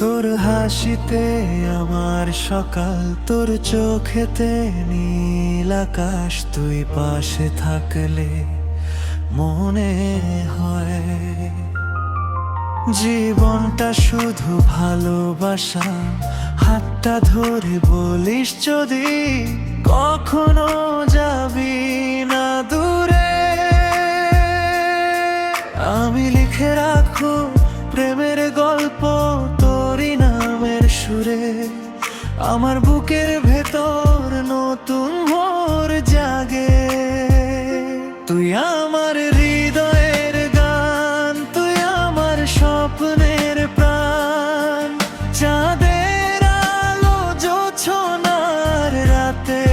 তোর হাসিতে আমার সকাল, তোর চোখেতে নীল আকাশ। তুই পাশে থাকলে মনে হয় জীবনটা শুধু ভালোবাসা। হাতটা ধরে বলিস যদি কখনো যাবি না দূরে, আমি লিখে রাখো প্রেমের গল্প তোরই নামের সুরে। আমার বুকের ভেতর নতুন ভোর জাগে। তুই আমার হৃদয়ের গান, তুই আমার স্বপ্নের প্রাণ। চাঁদের আলো জোছনার রাতে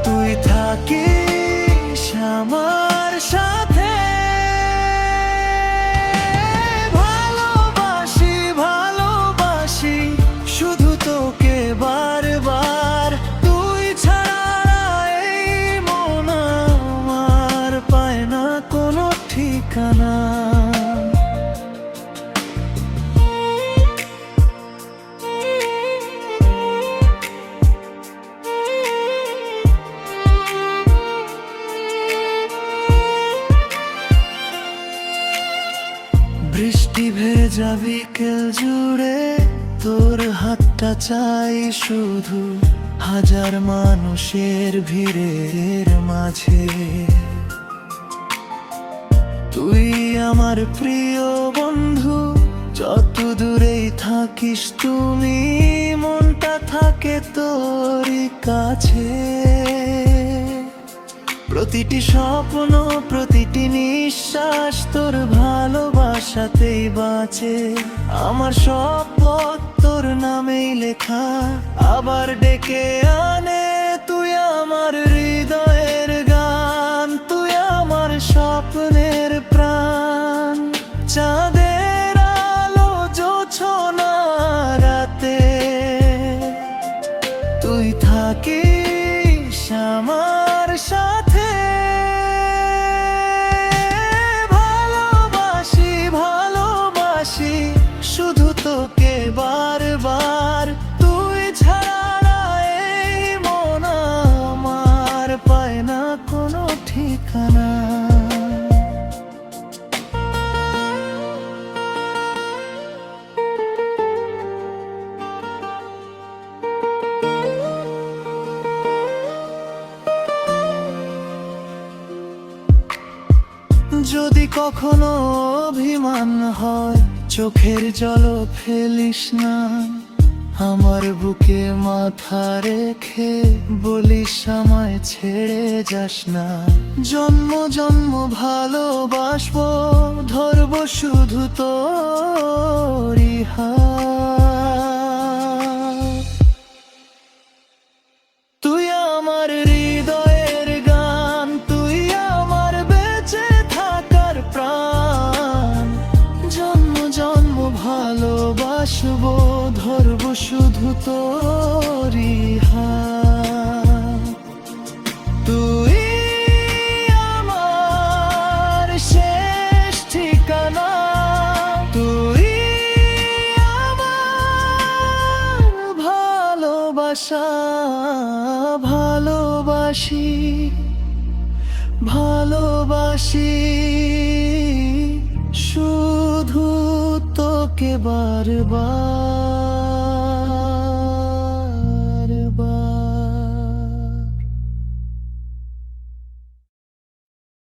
তুই থাকিস আমার সাথে। শুধু তোকে বারবার, তুই ছাড়া এই মন আমার পায় না কোনো ঠিকানা। বৃষ্টি ভেজা বিকেল জুড়ে তোর হাতটা চাই শুধু, হাজার মানুষের ভিড়ের মাঝে। তুই আমার প্রিয় বন্ধু, যত দূরেই থাকিস তুমি, মনটা থাকে তোরই কাছে। প্রতিটি স্বপ্ন, প্রতিটি নিঃশ্বাস তোর ভালোবাসাতেই বাঁচে। আমার সব পথ তোর নামেই লেখা, আবার ডেকে আনে। তুই আমার হৃদয়ের গান, তুই আমার স্বপ্নের প্রাণ। চাঁদের আলো জোছনা রাতে তুই থাকিস আমার সাথে। শুধু তোকে বারবার, তুই ছাড়া এই মন আমার পায় না কোনো ঠিকানা। যদি কখনো অভিমান হয়, চোখের জল ফেলিস না। আমার বুকে মাথা রেখে বলিস আমায় ছেড়ে যাস না। জন্ম জন্ম ভালোবাসবো, ধরবো শুধু তোরই হাত। তুই আমার হৃদয়ের গান, তুই আমার বেঁচে থাকার প্রাণ। জন্ম জন্ম ভালোবাসবো, ধরবো শুধু তোরই হাত। তুই আমার শেষ ঠিকানা, তুই আমার ভালোবাসা। ভালোবাসি, ভালোবাসি শুধু তোকে বারবার।